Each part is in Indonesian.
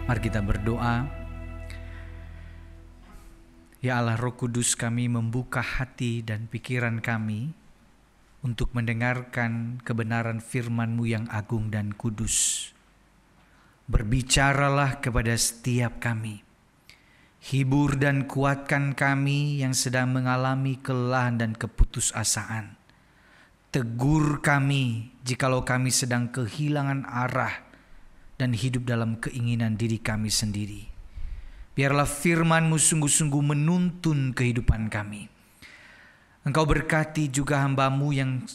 Mari kita berdoa. Ya Allah, Roh Kudus, kami membuka hati dan pikiran kami untuk mendengarkan kebenaran firman-Mu yang agung dan kudus. Berbicaralah kepada setiap kami. Hibur dan kuatkan kami yang sedang mengalami kelelahan dan keputusasaan. Tegur kami jikalau kami sedang kehilangan arah dan hidup dalam keinginan diri kami sendiri. Biarlah firman-Mu sungguh-sungguh menuntun kehidupan kami. Engkau berkati juga hamba-Mu yang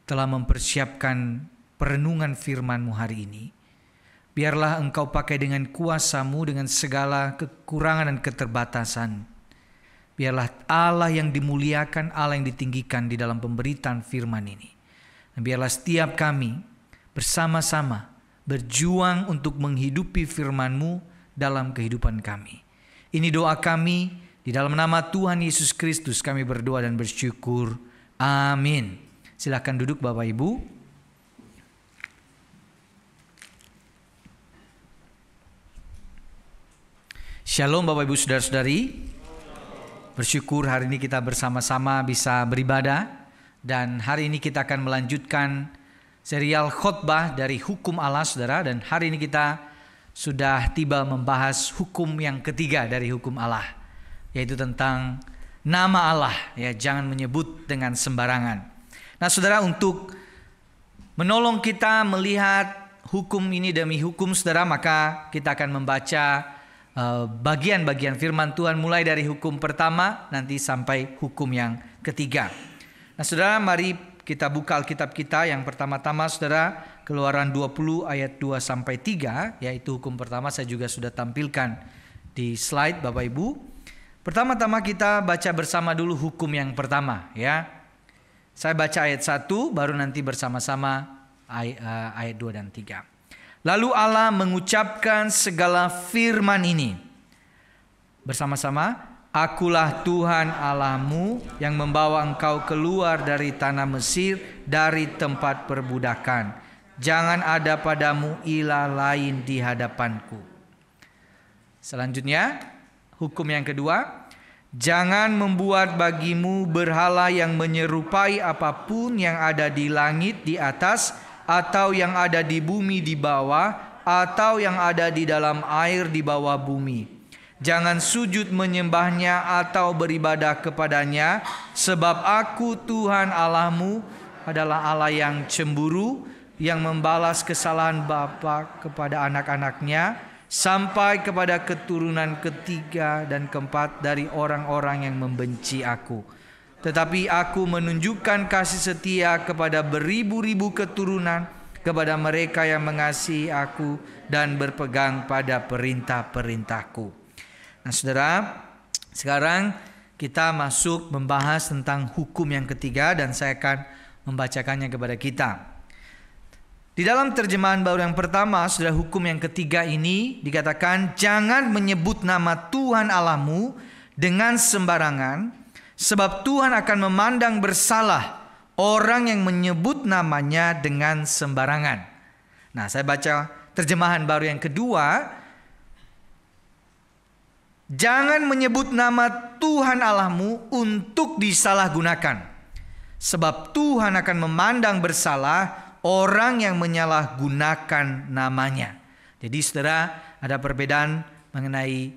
telah mempersiapkan perenungan firman-Mu hari ini. Biarlah Engkau pakai dengan kuasa-Mu dengan segala kekurangan dan keterbatasan. Biarlah Allah yang dimuliakan, Allah yang ditinggikan di dalam pemberitaan firman ini. Dan biarlah setiap kami bersama-sama berjuang untuk menghidupi firman-Mu dalam kehidupan kami. Ini doa kami, di dalam nama Tuhan Yesus Kristus kami berdoa dan bersyukur. Amin. Silakan duduk Bapak Ibu. Shalom Bapak Ibu Saudara-saudari. Bersyukur hari ini kita bersama-sama bisa beribadah. Dan hari ini kita akan melanjutkan serial khotbah dari hukum Allah, saudara. Dan hari ini kita sudah tiba membahas hukum yang ketiga dari hukum Allah, yaitu tentang nama Allah. Ya, jangan menyebut dengan sembarangan. Nah, saudara, untuk menolong kita melihat hukum ini demi hukum, saudara, maka kita akan membaca bagian-bagian firman Tuhan mulai dari hukum pertama nanti sampai hukum yang ketiga. Nah, saudara, mari kita buka Alkitab kita. Yang pertama-tama, saudara, Keluaran 20 ayat 2-3, yaitu hukum pertama. Saya juga sudah tampilkan di slide Bapak Ibu. Pertama-tama kita baca bersama dulu hukum yang pertama, ya. Saya baca ayat 1, baru nanti bersama-sama ayat 2 dan 3. Lalu Allah mengucapkan segala firman ini. Bersama-sama. Akulah Tuhan Allahmu yang membawa engkau keluar dari tanah Mesir, dari tempat perbudakan. Jangan ada padamu ilah lain di hadapanku. Selanjutnya, hukum yang kedua. Jangan membuat bagimu berhala yang menyerupai apapun yang ada di langit di atas, atau yang ada di bumi di bawah, atau yang ada di dalam air di bawah bumi. Jangan sujud menyembahnya atau beribadah kepadanya, sebab aku Tuhan Allahmu adalah Allah yang cemburu, yang membalas kesalahan bapa kepada anak-anaknya, sampai kepada keturunan ketiga dan keempat dari orang-orang yang membenci aku. Tetapi aku menunjukkan kasih setia kepada beribu-ribu keturunan, kepada mereka yang mengasihi aku dan berpegang pada perintah-perintahku. Nah, saudara, sekarang kita masuk membahas tentang hukum yang ketiga dan saya akan membacakannya kepada kita. Di dalam terjemahan baru yang pertama, saudara, hukum yang ketiga ini dikatakan jangan menyebut nama Tuhan Allahmu dengan sembarangan, sebab Tuhan akan memandang bersalah orang yang menyebut namanya dengan sembarangan. Nah, saya baca terjemahan baru yang kedua. Jangan menyebut nama Tuhan Allahmu untuk disalahgunakan, sebab Tuhan akan memandang bersalah orang yang menyalahgunakan namanya. Jadi, saudara, ada perbedaan mengenai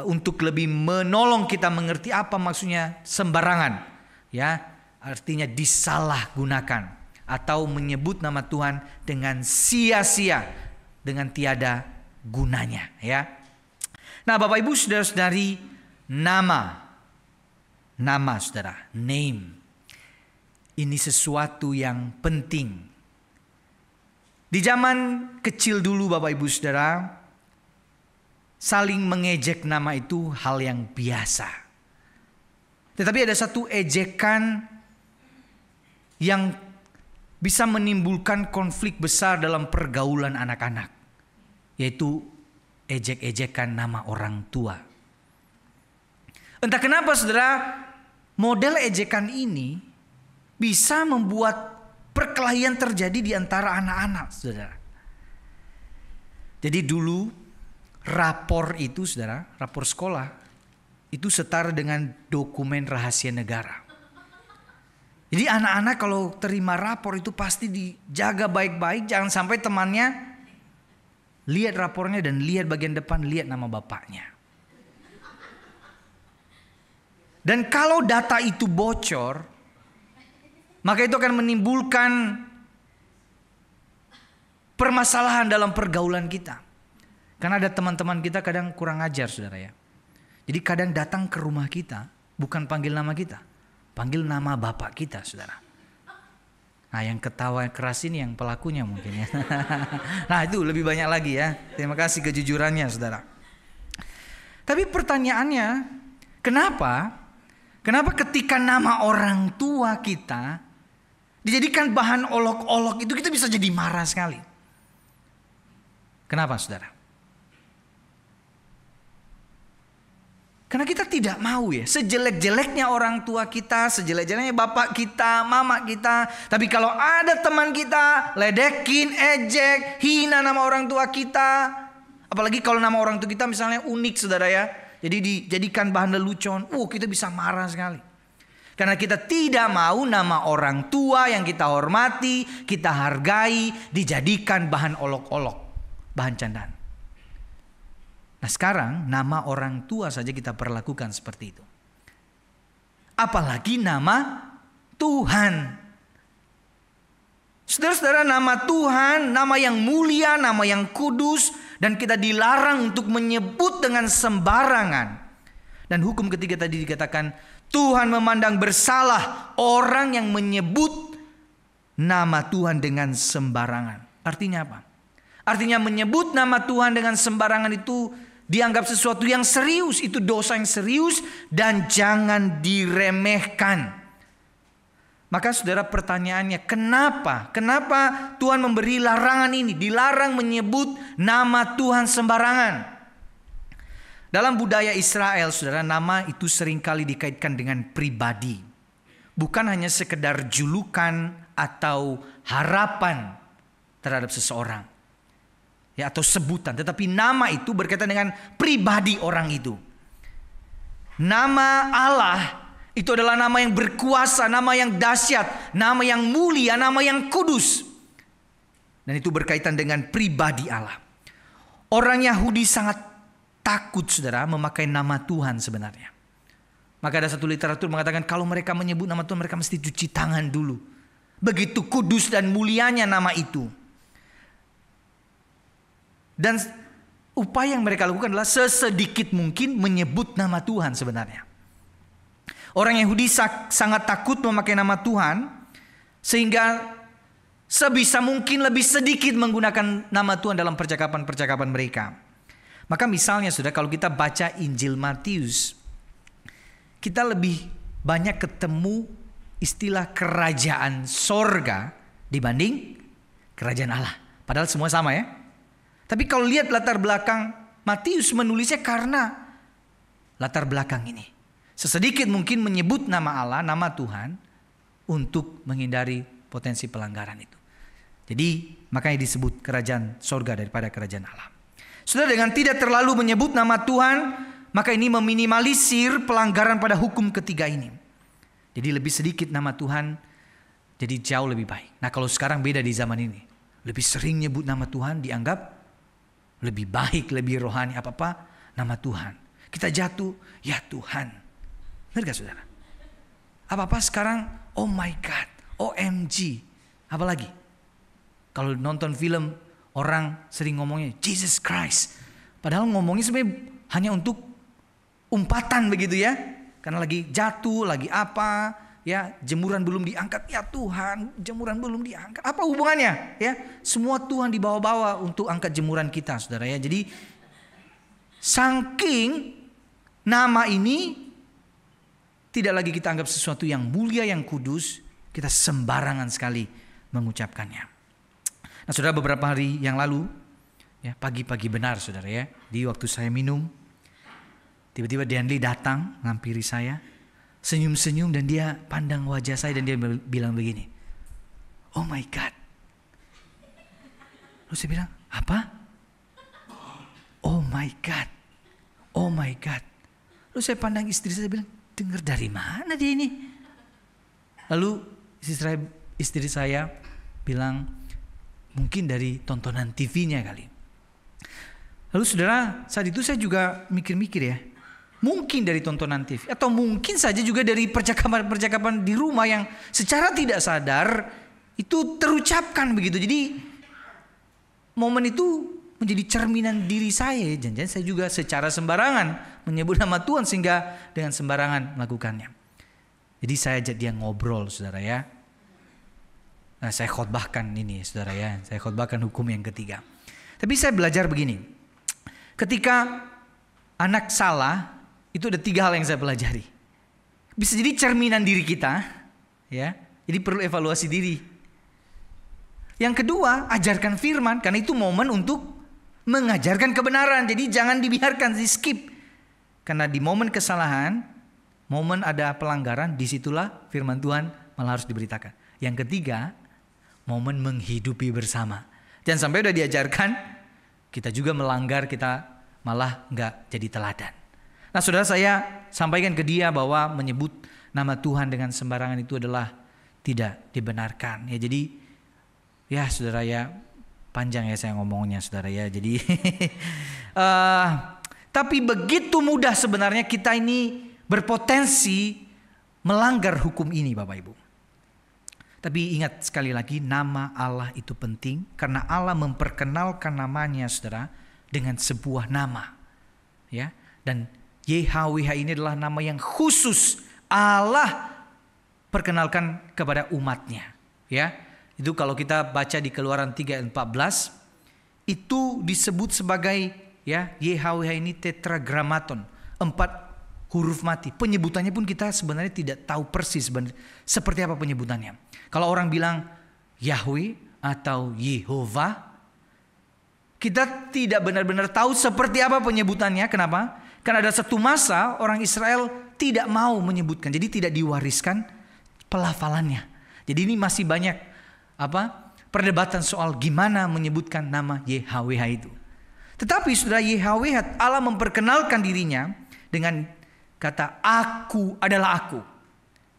untuk lebih menolong kita mengerti apa maksudnya sembarangan, ya, artinya disalahgunakan atau menyebut nama Tuhan dengan sia-sia, dengan tiada gunanya, ya. Nah, Bapak Ibu Saudara-saudari, nama saudara, name, ini sesuatu yang penting. Di zaman kecil dulu Bapak Ibu Saudara, saling mengejek nama itu hal yang biasa. Tetapi ada satu ejekan yang bisa menimbulkan konflik besar dalam pergaulan anak-anak, yaitu ejek-ejekan nama orang tua. Entah kenapa, saudara, model ejekan ini bisa membuat perkelahian terjadi di antara anak-anak, saudara. Jadi dulu rapor itu saudara, rapor sekolah, itu setara dengan dokumen rahasia negara. Jadi anak-anak kalau terima rapor itu pasti dijaga baik-baik. Jangan sampai temannya lihat rapornya dan lihat bagian depan, lihat nama bapaknya. Dan kalau data itu bocor, maka itu akan menimbulkan permasalahan dalam pergaulan kita. Karena ada teman-teman kita kadang kurang ajar saudara ya. Jadi kadang datang ke rumah kita bukan panggil nama kita, panggil nama bapak kita saudara. Nah yang ketawa keras ini yang pelakunya mungkin ya. Nah itu lebih banyak lagi ya. Terima kasih kejujurannya saudara. Tapi pertanyaannya, kenapa ketika nama orang tua kita dijadikan bahan olok-olok itu kita bisa jadi marah sekali? Kenapa saudara? Karena kita tidak mau ya, sejelek-jeleknya orang tua kita, sejelek-jeleknya bapak kita, mama kita. Tapi kalau ada teman kita, ledekin, ejek, hina nama orang tua kita. Apalagi kalau nama orang tua kita misalnya unik saudara ya. Jadi dijadikan bahan lelucon, kita bisa marah sekali. Karena kita tidak mau nama orang tua yang kita hormati, kita hargai, dijadikan bahan olok-olok, bahan candaan. Nah sekarang nama orang tua saja kita perlakukan seperti itu. Apalagi nama Tuhan. Saudara-saudara, nama Tuhan, nama yang mulia, nama yang kudus. Dan kita dilarang untuk menyebut dengan sembarangan. Dan hukum ketiga tadi dikatakan, Tuhan memandang bersalah orang yang menyebut nama Tuhan dengan sembarangan. Artinya apa? Artinya menyebut nama Tuhan dengan sembarangan itu dianggap sesuatu yang serius, itu dosa yang serius dan jangan diremehkan. Maka saudara pertanyaannya, kenapa Tuhan memberi larangan ini? Dilarang menyebut nama Tuhan sembarangan. Dalam budaya Israel saudara, nama itu seringkali dikaitkan dengan pribadi. Bukan hanya sekedar julukan atau harapan terhadap seseorang. Ya, atau sebutan, tetapi nama itu berkaitan dengan pribadi orang itu. Nama Allah itu adalah nama yang berkuasa, nama yang dahsyat, nama yang mulia, nama yang kudus. Dan itu berkaitan dengan pribadi Allah. Orang Yahudi sangat takut saudara memakai nama Tuhan sebenarnya. Maka ada satu literatur mengatakan kalau mereka menyebut nama Tuhan mereka mesti cuci tangan dulu. Begitu kudus dan mulianya nama itu. Dan upaya yang mereka lakukan adalah sesedikit mungkin menyebut nama Tuhan sebenarnya. Orang Yahudi sangat takut memakai nama Tuhan. Sehingga sebisa mungkin lebih sedikit menggunakan nama Tuhan dalam percakapan-percakapan mereka. Maka misalnya sudah kalau kita baca Injil Matius, kita lebih banyak ketemu istilah kerajaan sorga dibanding kerajaan Allah. Padahal semua sama ya. Tapi kalau lihat latar belakang, Matius menulisnya karena latar belakang ini. Sesedikit mungkin menyebut nama Allah, nama Tuhan, untuk menghindari potensi pelanggaran itu. Jadi makanya disebut kerajaan sorga daripada kerajaan Allah. Sudah dengan tidak terlalu menyebut nama Tuhan, maka ini meminimalisir pelanggaran pada hukum ketiga ini. Jadi lebih sedikit nama Tuhan, jadi jauh lebih baik. Nah kalau sekarang beda di zaman ini. Lebih sering nyebut nama Tuhan dianggap lebih baik, lebih rohani, apa-apa nama Tuhan. Kita jatuh, ya Tuhan. Benar gak saudara? Apa-apa sekarang, oh my God, OMG. Apalagi? Kalau nonton film, orang sering ngomongnya Jesus Christ. Padahal ngomongnya sebenarnya hanya untuk umpatan begitu ya. Karena lagi jatuh, lagi apa, ya jemuran belum diangkat, ya Tuhan jemuran belum diangkat. Apa hubungannya? Ya semua Tuhan dibawa-bawa untuk angkat jemuran kita, saudara ya. Jadi saking nama ini tidak lagi kita anggap sesuatu yang mulia, yang kudus, kita sembarangan sekali mengucapkannya. Nah saudara, beberapa hari yang lalu, ya pagi-pagi benar saudara ya, di waktu saya minum, tiba-tiba Deanly datang ngampiri saya, senyum-senyum dan dia pandang wajah saya dan dia bilang begini, oh my God. Lalu saya bilang, apa? Oh my God. Oh my God. Lalu saya pandang istri saya bilang, dengar dari mana dia ini? Lalu istri saya bilang, mungkin dari tontonan TV-nya kali. Lalu saudara, saat itu saya juga mikir-mikir ya. Mungkin dari tontonan TV. Atau mungkin saja juga dari percakapan-percakapan di rumah yang secara tidak sadar itu terucapkan begitu. Jadi momen itu menjadi cerminan diri saya. Jangan-jangan saya juga secara sembarangan menyebut nama Tuhan sehingga dengan sembarangan melakukannya. Jadi saya ajak dia ngobrol, saudara ya. Nah, saya khotbahkan ini, saudara ya. Saya khotbahkan hukum yang ketiga. Tapi saya belajar begini. Ketika anak salah, itu ada 3 hal yang saya pelajari. Bisa jadi cerminan diri kita, ya. Jadi perlu evaluasi diri. Yang kedua, ajarkan firman, karena itu momen untuk mengajarkan kebenaran. Jadi jangan dibiarkan, di skip. Karena di momen kesalahan, momen ada pelanggaran, disitulah firman Tuhan malah harus diberitakan. Yang ketiga, momen menghidupi bersama. Jangan sampai udah diajarkan, kita juga melanggar, kita malah nggak jadi teladan. Nah, saudara, saya sampaikan ke dia bahwa menyebut nama Tuhan dengan sembarangan itu adalah tidak dibenarkan. Ya, jadi ya saudara ya, panjang ya saya ngomongnya saudara ya. Jadi tapi begitu mudah sebenarnya kita ini berpotensi melanggar hukum ini, Bapak Ibu. Tapi ingat sekali lagi, nama Allah itu penting karena Allah memperkenalkan namanya, saudara, dengan sebuah nama. Ya, dan YHWH ini adalah nama yang khusus Allah perkenalkan kepada umatnya. Ya, itu kalau kita baca di Keluaran 3:14 itu disebut sebagai ya YHWH ini tetragrammaton, 4 huruf mati. Penyebutannya pun kita sebenarnya tidak tahu persis seperti apa penyebutannya. Kalau orang bilang Yahweh atau Yehovah, kita tidak benar-benar tahu seperti apa penyebutannya. Kenapa? Karena ada satu masa orang Israel tidak mau menyebutkan. Jadi tidak diwariskan pelafalannya. Jadi ini masih banyak perdebatan soal gimana menyebutkan nama YHWH itu. Tetapi sudah YHWH, Allah memperkenalkan dirinya dengan kata aku adalah aku.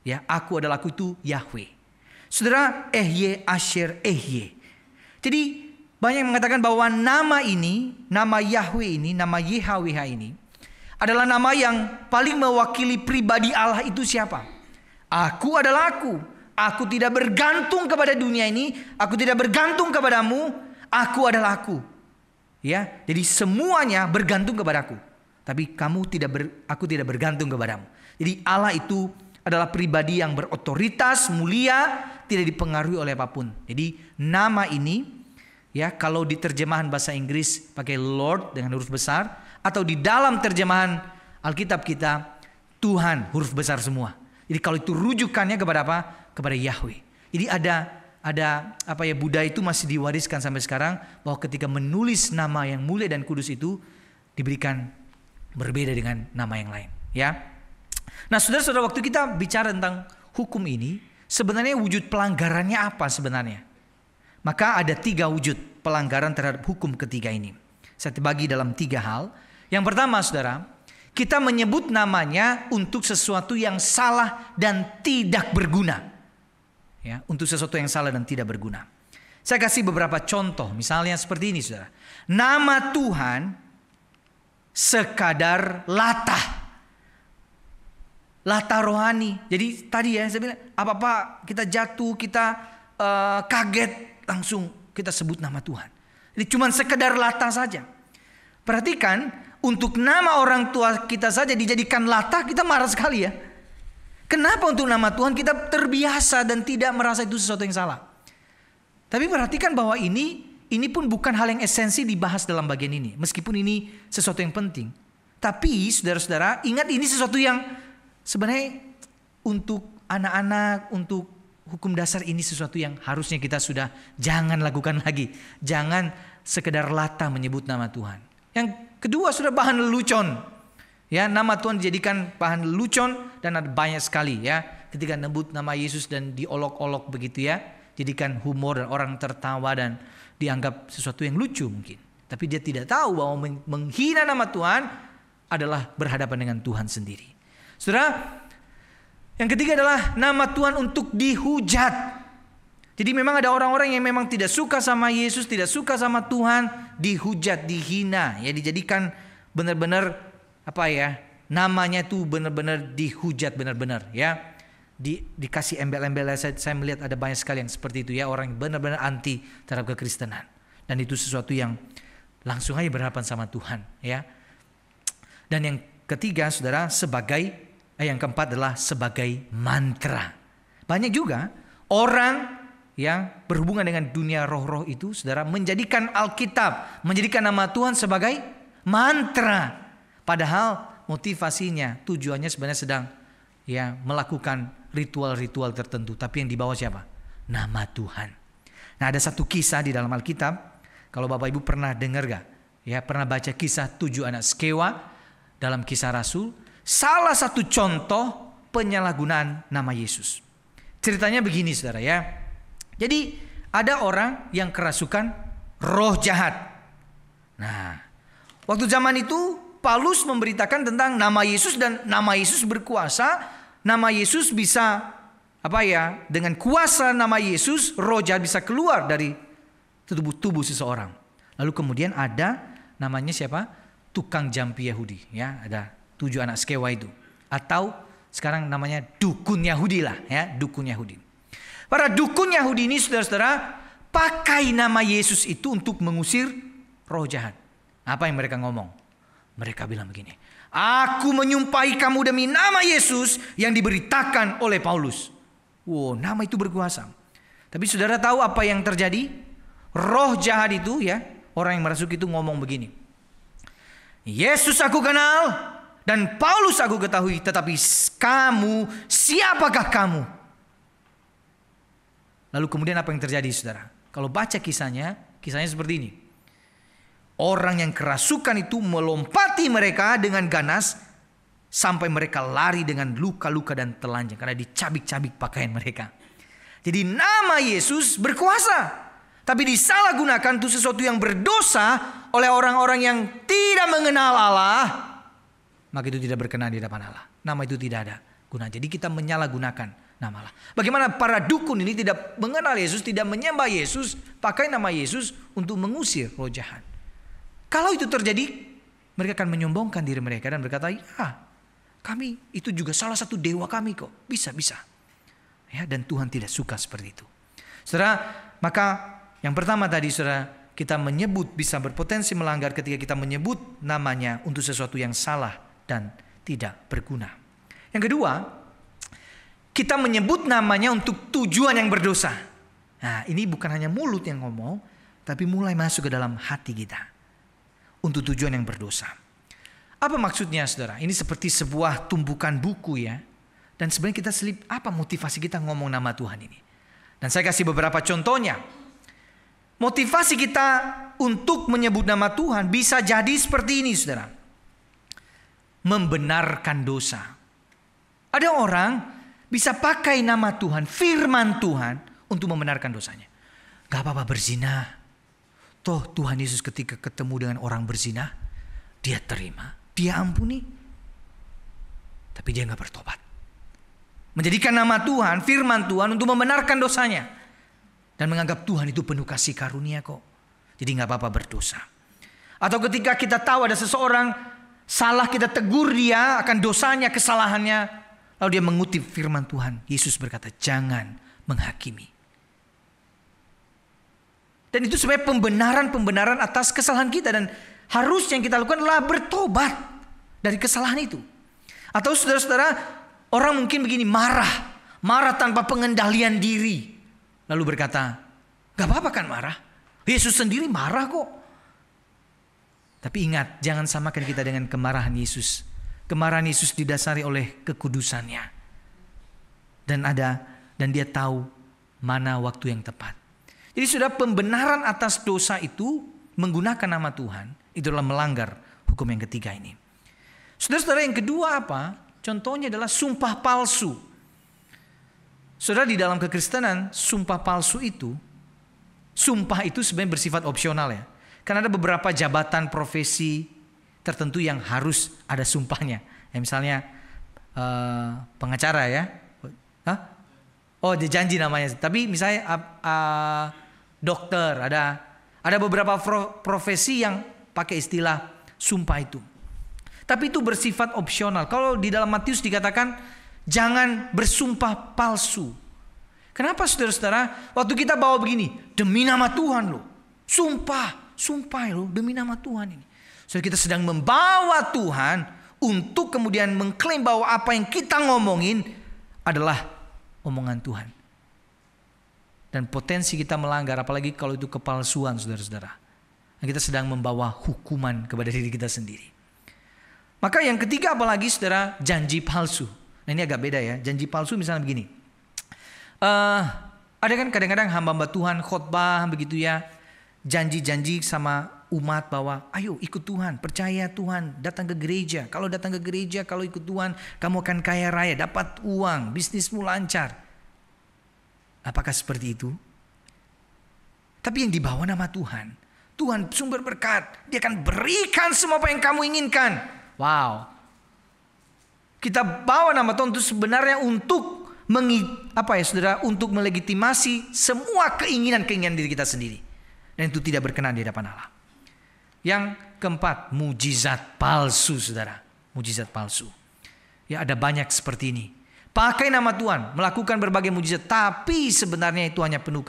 Ya, aku adalah aku itu Yahweh. Saudara, Ehye Asher Ehye. Jadi banyak yang mengatakan bahwa nama ini, nama Yahweh ini, nama YHWH ini adalah nama yang paling mewakili pribadi Allah itu siapa? Aku adalah aku. Aku tidak bergantung kepada dunia ini. Aku tidak bergantung kepadamu. Aku adalah aku. Ya, jadi semuanya bergantung kepadaku. Tapi aku tidak bergantung kepadamu. Jadi Allah itu adalah pribadi yang berotoritas, mulia, tidak dipengaruhi oleh apapun. Jadi nama ini ya kalau di terjemahan bahasa Inggris pakai Lord dengan huruf besar, atau di dalam terjemahan Alkitab kita Tuhan huruf besar semua. Jadi kalau itu rujukannya kepada apa? Kepada Yahweh. Jadi ada budaya itu masih diwariskan sampai sekarang bahwa ketika menulis nama yang mulia dan kudus itu diberikan berbeda dengan nama yang lain, ya. Nah, saudara-saudara, waktu kita bicara tentang hukum ini, sebenarnya wujud pelanggarannya apa sebenarnya? Maka ada 3 wujud pelanggaran terhadap hukum ketiga ini. Saya bagi dalam 3 hal. Yang pertama, saudara, kita menyebut namanya untuk sesuatu yang salah dan tidak berguna. Ya, untuk sesuatu yang salah dan tidak berguna. Saya kasih beberapa contoh, misalnya seperti ini, saudara. Nama Tuhan sekadar latah rohani. Jadi tadi ya saya bilang apa-apa kita jatuh, kita kaget, langsung kita sebut nama Tuhan. Jadi cuma sekedar latah saja. Perhatikan, untuk nama orang tua kita saja dijadikan latah, kita marah sekali ya. Kenapa untuk nama Tuhan kita terbiasa dan tidak merasa itu sesuatu yang salah? Tapi perhatikan bahwa ini pun bukan hal yang esensi dibahas dalam bagian ini. Meskipun ini sesuatu yang penting. Tapi saudara-saudara, ingat ini sesuatu yang sebenarnya untuk anak-anak, untuk hukum dasar ini sesuatu yang harusnya kita sudah jangan lakukan lagi. Jangan sekedar latah menyebut nama Tuhan. Yang kedua, sudah bahan lelucon. Ya, nama Tuhan dijadikan bahan lelucon dan ada banyak sekali ya. Ketika nyebut nama Yesus dan diolok-olok begitu ya, jadikan humor dan orang tertawa dan dianggap sesuatu yang lucu mungkin. Tapi dia tidak tahu bahwa menghina nama Tuhan adalah berhadapan dengan Tuhan sendiri. Saudara, yang ketiga adalah nama Tuhan untuk dihujat. Jadi memang ada orang-orang yang memang tidak suka sama Yesus, tidak suka sama Tuhan, dihujat, dihina, ya, dijadikan benar-benar namanya tuh benar-benar dihujat benar-benar, ya. Dikasih embel-embel. Saya melihat ada banyak sekali yang seperti itu, ya, orang yang benar-benar anti terhadap kekristenan. Dan itu sesuatu yang langsung aja berhadapan sama Tuhan, ya. Dan yang ketiga, saudara, yang keempat adalah sebagai mantra. Banyak juga orang yang berhubungan dengan dunia roh-roh itu, saudara, menjadikan Alkitab, menjadikan nama Tuhan sebagai mantra. Padahal motivasinya, tujuannya sebenarnya sedang melakukan ritual-ritual tertentu. Tapi yang dibawa siapa? Nama Tuhan. Nah, ada satu kisah di dalam Alkitab. Kalau Bapak Ibu pernah dengar gak? Ya, pernah baca kisah 7 anak Skewa dalam Kisah Rasul. Salah satu contoh penyalahgunaan nama Yesus. Ceritanya begini, saudara, ya. Jadi ada orang yang kerasukan roh jahat. Nah, waktu zaman itu Paulus memberitakan tentang nama Yesus dan nama Yesus berkuasa. Nama Yesus bisa dengan kuasa nama Yesus roh jahat bisa keluar dari tubuh seseorang. Lalu kemudian ada namanya siapa? Tukang jampi Yahudi, ya, ada 7 anak Skewa itu. Atau sekarang namanya dukun Yahudi lah, ya, dukun Yahudi. Para dukun Yahudi ini, saudara-saudara, pakai nama Yesus itu untuk mengusir roh jahat. Apa yang mereka ngomong? Mereka bilang begini, aku menyumpahi kamu demi nama Yesus yang diberitakan oleh Paulus. Wow, nama itu berkuasa. Tapi saudara tahu apa yang terjadi? Roh jahat itu, ya, orang yang merasuk itu ngomong begini, Yesus aku kenal dan Paulus aku ketahui, tetapi kamu, siapakah kamu? Lalu kemudian apa yang terjadi, saudara? Kalau baca kisahnya seperti ini. Orang yang kerasukan itu melompati mereka dengan ganas sampai mereka lari dengan luka-luka dan telanjang karena dicabik-cabik pakaian mereka. Jadi nama Yesus berkuasa, tapi disalahgunakan untuk sesuatu yang berdosa oleh orang-orang yang tidak mengenal Allah. Maka itu tidak berkenan di hadapan Allah. Nama itu tidak ada guna. Jadi kita menyalahgunakan nama Allah. Bagaimana para dukun ini tidak mengenal Yesus, tidak menyembah Yesus, pakai nama Yesus untuk mengusir roh jahat. Kalau itu terjadi, mereka akan menyombongkan diri mereka dan berkata, ya, kami itu juga salah satu dewa kami kok. Bisa. Ya, dan Tuhan tidak suka seperti itu. Saudara, maka yang pertama tadi, saudara, kita menyebut bisa berpotensi melanggar ketika kita menyebut namanya untuk sesuatu yang salah dan tidak berguna. Yang kedua, kita menyebut namanya untuk tujuan yang berdosa. Nah, ini bukan hanya mulut yang ngomong, tapi mulai masuk ke dalam hati kita. Untuk tujuan yang berdosa. Apa maksudnya, saudara? Ini seperti sebuah tumpukan buku, ya. Dan sebenarnya kita apa motivasi kita ngomong nama Tuhan ini. Dan saya kasih beberapa contohnya. Motivasi kita untuk menyebut nama Tuhan bisa jadi seperti ini, saudara. Membenarkan dosa. Ada orang bisa pakai nama Tuhan, firman Tuhan untuk membenarkan dosanya. Gak apa-apa berzina. Toh Tuhan Yesus ketika ketemu dengan orang berzina, dia terima, dia ampuni. Tapi dia gak bertobat. Menjadikan nama Tuhan, firman Tuhan untuk membenarkan dosanya. Dan menganggap Tuhan itu penuh kasih karunia kok. Jadi gak apa-apa berdosa. Atau ketika kita tahu ada seseorang salah, kita tegur dia akan dosanya, kesalahannya. Lalu dia mengutip firman Tuhan. Yesus berkata, jangan menghakimi. Dan itu sebenarnya pembenaran atas kesalahan kita. Dan harusnya yang kita lakukan adalah bertobat dari kesalahan itu. Atau saudara-saudara, orang mungkin begini, marah tanpa pengendalian diri. Lalu berkata, gak apa-apa kan marah? Yesus sendiri marah kok. Tapi ingat, jangan samakan kita dengan kemarahan Yesus. Kemarahan Yesus didasari oleh kekudusannya. Dan dia tahu mana waktu yang tepat. Jadi sudah pembenaran atas dosa itu menggunakan nama Tuhan. Itu adalah melanggar hukum yang ketiga ini. Saudara-saudara, yang kedua apa? Contohnya adalah sumpah palsu. Saudara, di dalam kekristenan sumpah palsu itu, sumpah itu sebenarnya bersifat opsional, ya. Karena ada beberapa jabatan profesi tertentu yang harus ada sumpahnya. Ya, misalnya pengacara ya. Hah? Oh, dia janji namanya. Tapi misalnya dokter, ada beberapa profesi yang pakai istilah sumpah itu. Tapi itu bersifat opsional. Kalau di dalam Matius dikatakan jangan bersumpah palsu. Kenapa saudara-saudara? Waktu kita bawa begini, demi nama Tuhan loh. Sumpah loh demi nama Tuhan ini. So, kita sedang membawa Tuhan untuk kemudian mengklaim bahwa apa yang kita ngomongin adalah omongan Tuhan. Dan potensi kita melanggar, apalagi kalau itu kepalsuan saudara-saudara. Kita sedang membawa hukuman kepada diri kita sendiri. Maka yang ketiga apalagi saudara, janji palsu. Nah ini agak beda ya. Janji palsu misalnya begini. Ada kan kadang-kadang hamba-hamba Tuhan khotbah begitu ya. Janji-janji sama umat bahwa ayo ikut Tuhan, percaya Tuhan, datang ke gereja. Kalau datang ke gereja, kalau ikut Tuhan, kamu akan kaya raya, dapat uang, bisnismu lancar. Apakah seperti itu? Tapi yang dibawa nama Tuhan, Tuhan sumber berkat, Dia akan berikan semua apa yang kamu inginkan. Wow. Kita bawa nama Tuhan itu sebenarnya untuk untuk melegitimasi semua keinginan diri kita sendiri. Dan itu tidak berkenan di hadapan Allah. Yang keempat, mujizat palsu saudara. Mujizat palsu. Ya ada banyak seperti ini. Pakai nama Tuhan, melakukan berbagai mujizat. Tapi sebenarnya itu hanya penuh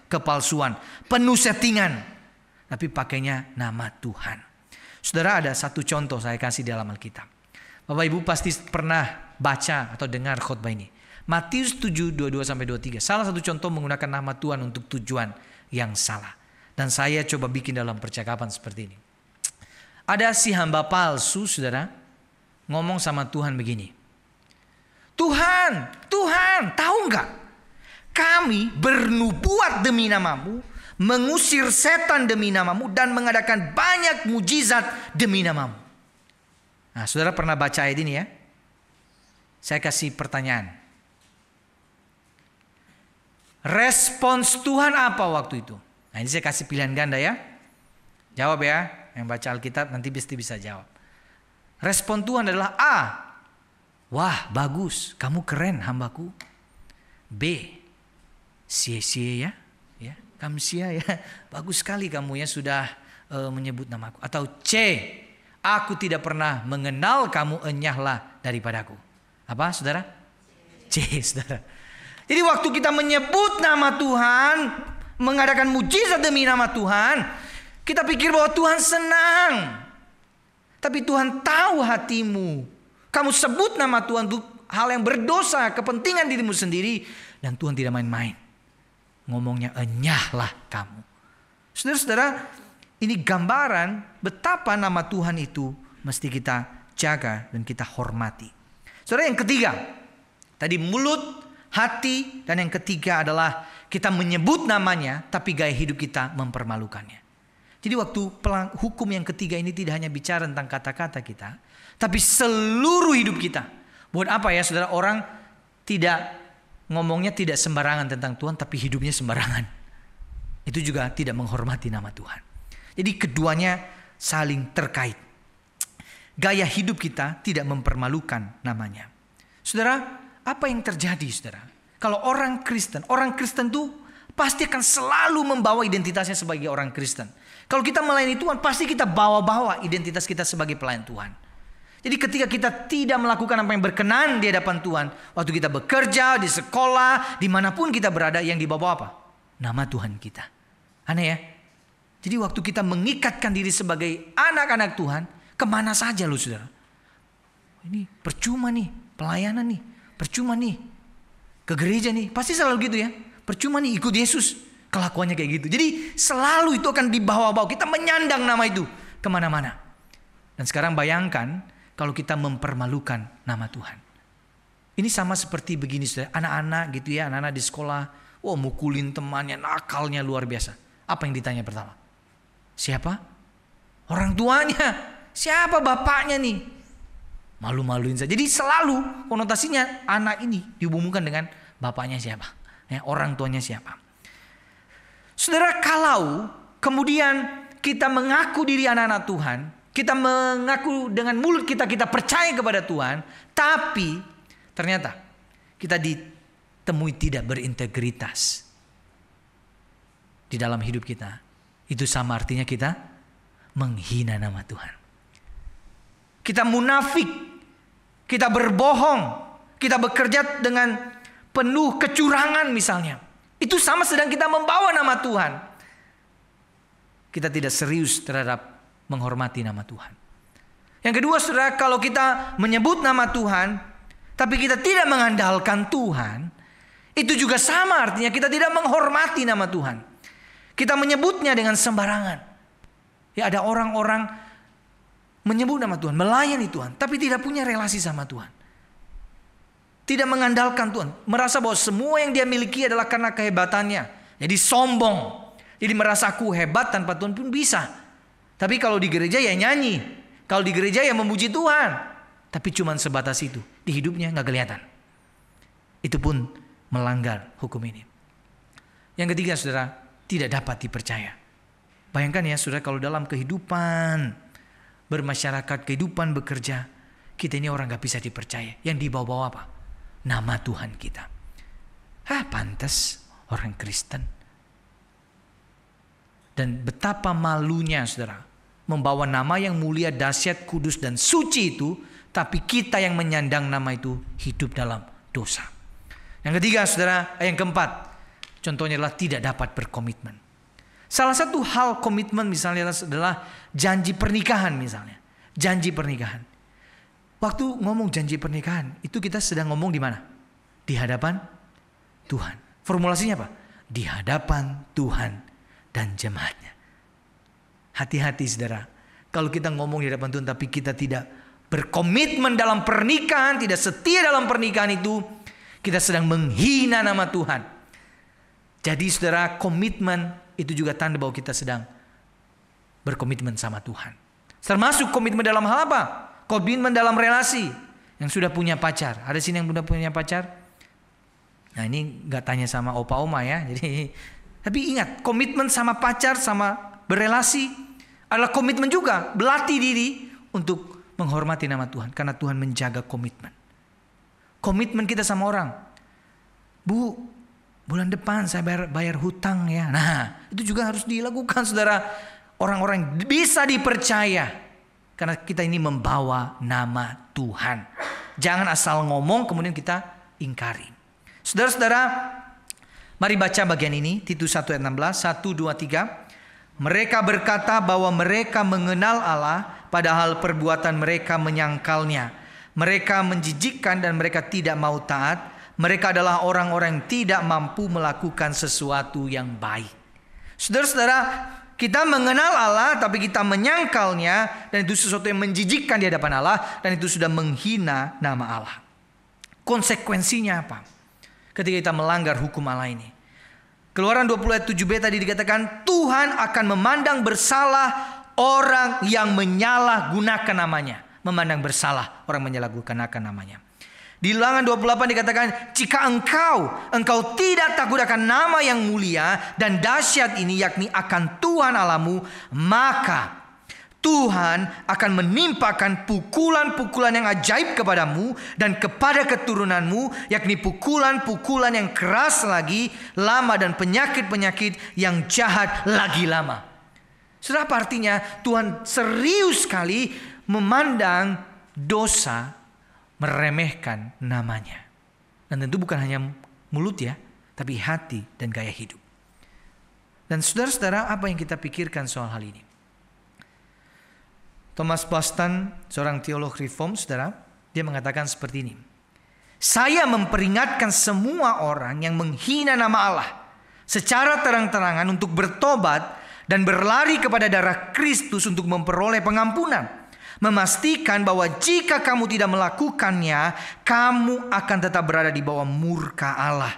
kepalsuan. Penuh settingan. Tapi pakainya nama Tuhan. Saudara, ada satu contoh saya kasih di dalam Alkitab. Bapak Ibu pasti pernah baca atau dengar khotbah ini. Matius 7:22-23. Salah satu contoh menggunakan nama Tuhan untuk tujuan yang salah. Dan saya coba bikin dalam percakapan seperti ini. Ada si hamba palsu saudara, ngomong sama Tuhan begini. Tuhan, tahu nggak? Kami bernubuat demi namamu, mengusir setan demi namamu, dan mengadakan banyak mujizat demi namamu. Nah saudara pernah baca ayat ini ya? Saya kasih pertanyaan. Respons Tuhan apa waktu itu? Nah ini saya kasih pilihan ganda ya. Jawab ya. Yang baca Alkitab nanti pasti bisa jawab. Respon Tuhan adalah A. Wah bagus, kamu keren hambaku. B. Sia-sia ya. Kamu sia ya. Bagus sekali kamu ya sudah menyebut namaku. Atau C. Aku tidak pernah mengenal kamu, enyahlah daripadaku. Apa saudara? C saudara. Jadi waktu kita menyebut nama Tuhan, mengadakan mujizat demi nama Tuhan, kita pikir bahwa Tuhan senang. Tapi Tuhan tahu hatimu. Kamu sebut nama Tuhan untuk hal yang berdosa, kepentingan dirimu sendiri. Dan Tuhan tidak main-main. Ngomongnya enyahlah kamu. Saudara-saudara, ini gambaran betapa nama Tuhan itu mesti kita jaga dan kita hormati. Saudara, yang ketiga, tadi mulut, hati, dan yang ketiga adalah kita menyebut namanya, tapi gaya hidup kita mempermalukannya. Jadi waktu hukum yang ketiga ini tidak hanya bicara tentang kata-kata kita, tapi seluruh hidup kita. Buat apa ya saudara, orang tidak ngomongnya tidak sembarangan tentang Tuhan, tapi hidupnya sembarangan. Itu juga tidak menghormati nama Tuhan. Jadi keduanya saling terkait. Gaya hidup kita tidak mempermalukan namanya. Saudara, apa yang terjadi saudara? Kalau orang Kristen tuh pasti akan selalu membawa identitasnya sebagai orang Kristen. Kalau kita melayani Tuhan, pasti kita bawa-bawa identitas kita sebagai pelayan Tuhan. Jadi ketika kita tidak melakukan apa yang berkenan di hadapan Tuhan, waktu kita bekerja, di sekolah, dimanapun kita berada, yang dibawa apa? Nama Tuhan kita. Aneh ya? Jadi waktu kita mengikatkan diri sebagai anak-anak Tuhan, kemana saja loh saudara? Ini percuma nih, pelayanan nih. Percuma nih, ke gereja nih. Pasti selalu gitu ya. Percuma nih ikut Yesus. Kelakuannya kayak gitu. Jadi selalu itu akan dibawa-bawa. Kita menyandang nama itu kemana-mana. Dan sekarang bayangkan kalau kita mempermalukan nama Tuhan. Ini sama seperti begini saudara. Anak-anak gitu ya. Anak-anak di sekolah. Oh mukulin temannya. Nakalnya luar biasa. Apa yang ditanya pertama? Siapa? Orang tuanya. Siapa bapaknya nih? Malu-maluin saja. Jadi selalu konotasinya anak ini dihubungkan dengan bapaknya siapa. Ya, orang tuanya siapa. Saudara, kalau kemudian kita mengaku diri anak-anak Tuhan, kita mengaku dengan mulut kita percaya kepada Tuhan, tapi ternyata kita ditemui tidak berintegritas di dalam hidup kita, itu sama artinya kita menghina nama Tuhan. Kita munafik, kita berbohong, kita bekerja dengan penuh kecurangan misalnya. Itu sama sedang kita membawa nama Tuhan. Kita tidak serius terhadap menghormati nama Tuhan. Yang kedua, saudara, kalau kita menyebut nama Tuhan, tapi kita tidak mengandalkan Tuhan, itu juga sama artinya kita tidak menghormati nama Tuhan. Kita menyebutnya dengan sembarangan. Ya, ada orang-orang menyebut nama Tuhan, melayani Tuhan, tapi tidak punya relasi sama Tuhan. Tidak mengandalkan Tuhan. Merasa bahwa semua yang dia miliki adalah karena kehebatannya. Jadi sombong. Jadi merasa aku hebat, tanpa Tuhan pun bisa. Tapi kalau di gereja ya nyanyi. Kalau di gereja ya memuji Tuhan. Tapi cuma sebatas itu. Di hidupnya gak kelihatan. Itu pun melanggar hukum ini. Yang ketiga, saudara, tidak dapat dipercaya. Bayangkan ya, saudara, kalau dalam kehidupan bermasyarakat, kehidupan bekerja, kita ini orang gak bisa dipercaya. Yang dibawa-bawa apa? Nama Tuhan kita. Pantas orang Kristen. Dan betapa malunya, saudara, membawa nama yang mulia, dahsyat, kudus, dan suci itu, tapi kita yang menyandang nama itu hidup dalam dosa. Yang ketiga, saudara, yang keempat, contohnya adalah tidak dapat berkomitmen. Salah satu hal komitmen misalnya adalah janji pernikahan misalnya. Janji pernikahan. Waktu ngomong janji pernikahan, itu kita sedang ngomong di mana? Di hadapan Tuhan. Formulasinya apa? Di hadapan Tuhan dan jemaatnya. Hati-hati, saudara. Kalau kita ngomong di hadapan Tuhan tapi kita tidak berkomitmen dalam pernikahan, tidak setia dalam pernikahan itu, kita sedang menghina nama Tuhan. Jadi, saudara, komitmen itu juga tanda bahwa kita sedang berkomitmen sama Tuhan. Termasuk komitmen dalam hal apa? Komitmen dalam relasi. Yang sudah punya pacar. Ada sini yang sudah punya pacar? Nah, ini gak tanya sama opa oma ya. Jadi, tapi ingat, komitmen sama pacar, sama berelasi adalah komitmen juga. Berlatih diri untuk menghormati nama Tuhan. Karena Tuhan menjaga komitmen. Komitmen kita sama orang. Bu, bulan depan saya bayar hutang ya. Nah, itu juga harus dilakukan, saudara. Orang-orang bisa dipercaya. Karena kita ini membawa nama Tuhan. Jangan asal ngomong kemudian kita ingkari. Saudara-saudara, mari baca bagian ini. Titus 1 ayat 16. 1, 2, 3. Mereka berkata bahwa mereka mengenal Allah, padahal perbuatan mereka menyangkalnya. Mereka menjijikkan dan mereka tidak mau taat. Mereka adalah orang-orang yang tidak mampu melakukan sesuatu yang baik. Saudara-saudara, kita mengenal Allah tapi kita menyangkalnya, dan itu sesuatu yang menjijikkan di hadapan Allah, dan itu sudah menghina nama Allah. Konsekuensinya apa? Ketika kita melanggar hukum Allah ini. Keluaran 20 ayat 7b tadi dikatakan Tuhan akan memandang bersalah orang yang menyalahgunakan namanya. Memandang bersalah orang menyalahgunakan namanya. Di Ulangan 28 dikatakan, jika engkau tidak takut akan nama yang mulia dan dahsyat ini, yakni akan Tuhan Allahmu, maka Tuhan akan menimpakan pukulan-pukulan yang ajaib kepadamu dan kepada keturunanmu, yakni pukulan-pukulan yang keras lagi, lama, dan penyakit-penyakit yang jahat lagi lama. Saudara, apa artinya? Tuhan serius sekali memandang dosa, meremehkan namanya. Dan tentu bukan hanya mulut ya, tapi hati dan gaya hidup. Dan saudara-saudara, apa yang kita pikirkan soal hal ini? Thomas Boston, seorang teolog reform, saudara, dia mengatakan seperti ini. Saya memperingatkan semua orang yang menghina nama Allah secara terang-terangan untuk bertobat dan berlari kepada darah Kristus untuk memperoleh pengampunan. Memastikan bahwa jika kamu tidak melakukannya, kamu akan tetap berada di bawah murka Allah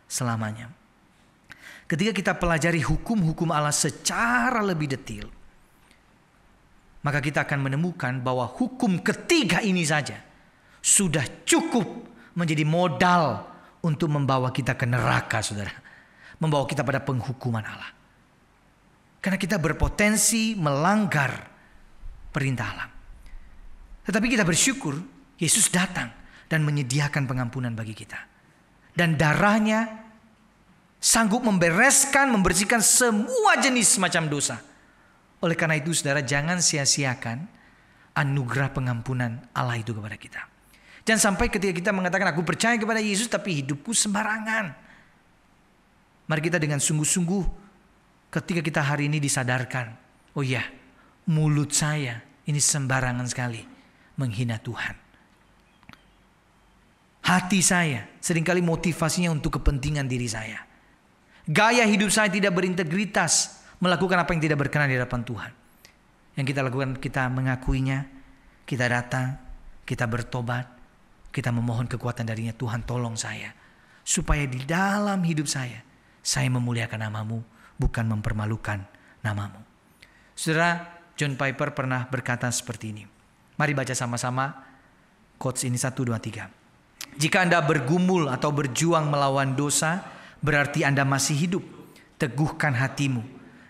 selamanya. Ketika kita pelajari hukum-hukum Allah secara lebih detail, maka kita akan menemukan bahwa hukum ketiga ini saja sudah cukup menjadi modal untuk membawa kita ke neraka, saudara. Membawa kita pada penghukuman Allah. Karena kita berpotensi melanggar perintah Allah. Tetapi kita bersyukur Yesus datang dan menyediakan pengampunan bagi kita. Dan darahnya sanggup membersihkan semua jenis macam dosa. Oleh karena itu saudara, jangan sia-siakan anugerah pengampunan Allah itu kepada kita. Jangan sampai ketika kita mengatakan aku percaya kepada Yesus tapi hidupku sembarangan. Mari kita dengan sungguh-sungguh ketika kita hari ini disadarkan, oh ya, mulut saya ini sembarangan sekali menghina Tuhan. Hati saya seringkali motivasinya untuk kepentingan diri saya. Gaya hidup saya tidak berintegritas, melakukan apa yang tidak berkenan di hadapan Tuhan. Yang kita lakukan, kita mengakuinya, kita datang, kita bertobat, kita memohon kekuatan darinya. Tuhan tolong saya, supaya di dalam hidup saya memuliakan namamu, bukan mempermalukan namamu. Saudara, John Piper pernah berkata seperti ini. Mari baca sama-sama quotes ini 1, 2, 3. Jika Anda bergumul atau berjuang melawan dosa, berarti Anda masih hidup. Teguhkan hatimu.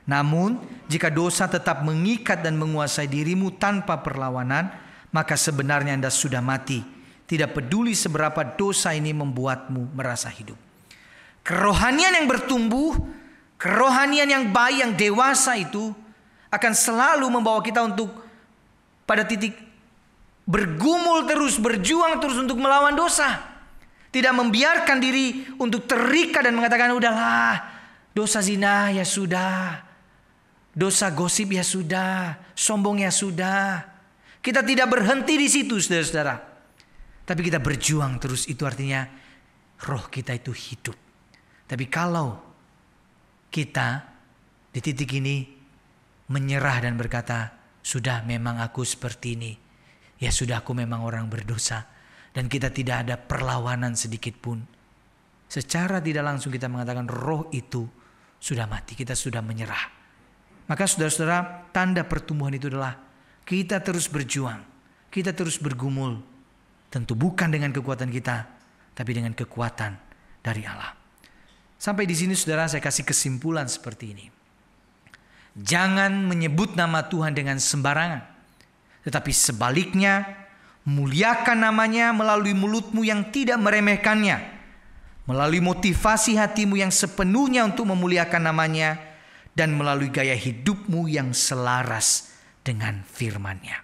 Namun, jika dosa tetap mengikat dan menguasai dirimu tanpa perlawanan, maka sebenarnya Anda sudah mati. Tidak peduli seberapa dosa ini membuatmu merasa hidup. Kerohanian yang bertumbuh, kerohanian yang baik, yang dewasa itu akan selalu membawa kita untuk pada titik bergumul terus, berjuang terus untuk melawan dosa. Tidak membiarkan diri untuk terikat dan mengatakan udahlah, dosa zina ya sudah, dosa gosip ya sudah, sombong ya sudah. Kita tidak berhenti di situ saudara-saudara. Tapi kita berjuang terus, itu artinya roh kita itu hidup. Tapi kalau kita di titik ini menyerah dan berkata, sudah memang aku seperti ini. Ya sudah, aku memang orang berdosa. Dan kita tidak ada perlawanan sedikit pun. Secara tidak langsung kita mengatakan roh itu sudah mati. Kita sudah menyerah. Maka saudara-saudara, tanda pertumbuhan itu adalah kita terus berjuang. Kita terus bergumul. Tentu bukan dengan kekuatan kita, tapi dengan kekuatan dari Allah. Sampai di sini saudara, saya kasih kesimpulan seperti ini. Jangan menyebut nama Tuhan dengan sembarangan. Tetapi sebaliknya, muliakan namanya melalui mulutmu yang tidak meremehkannya. Melalui motivasi hatimu yang sepenuhnya untuk memuliakan namanya. Dan melalui gaya hidupmu yang selaras dengan firman-Nya.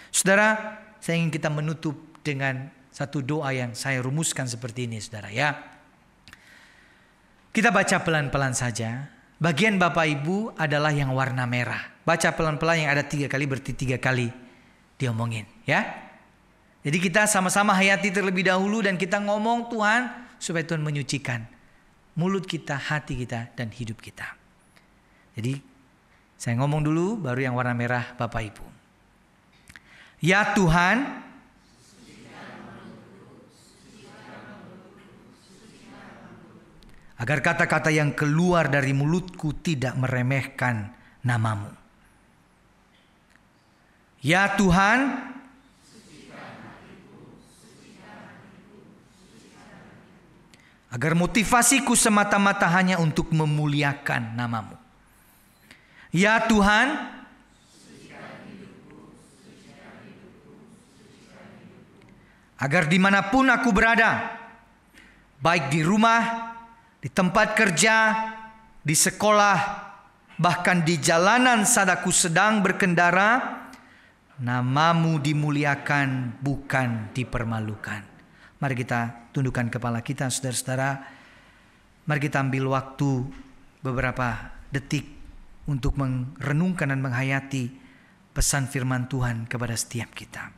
Saudara, saya ingin kita menutup dengan satu doa yang saya rumuskan seperti ini saudara ya. Kita baca pelan-pelan saja. Bagian Bapak Ibu adalah yang warna merah. Baca pelan-pelan, yang ada 3 kali berarti 3 kali diomongin ya. Jadi kita sama-sama hayati terlebih dahulu dan kita ngomong Tuhan supaya Tuhan menyucikan mulut kita, hati kita dan hidup kita. Jadi saya ngomong dulu baru yang warna merah Bapak Ibu. Ya Tuhan, agar kata-kata yang keluar dari mulutku tidak meremehkan namamu. Ya Tuhan, agar motivasiku semata-mata hanya untuk memuliakan namamu. Ya Tuhan, agar dimanapun aku berada, baik di rumah, di tempat kerja, di sekolah, bahkan di jalanan saat aku sedang berkendara, namamu dimuliakan, bukan dipermalukan. Mari kita tundukkan kepala kita saudara-saudara. Mari kita ambil waktu beberapa detik untuk merenungkan dan menghayati pesan firman Tuhan kepada setiap kita.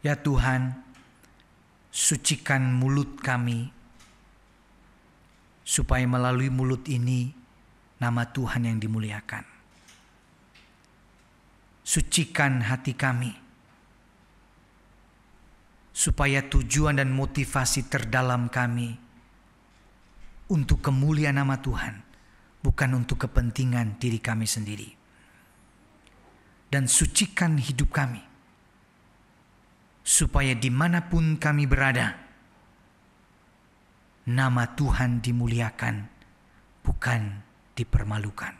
Ya Tuhan, sucikan mulut kami, supaya melalui mulut ini nama Tuhan yang dimuliakan. Sucikan hati kami, supaya tujuan dan motivasi terdalam kami untuk kemuliaan nama Tuhan, bukan untuk kepentingan diri kami sendiri. Dan sucikan hidup kami, supaya dimanapun kami berada, nama Tuhan dimuliakan, bukan dipermalukan.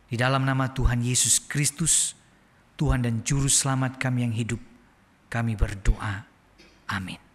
Di dalam nama Tuhan Yesus Kristus, Tuhan dan Juru Selamat kami yang hidup, kami berdoa. Amin.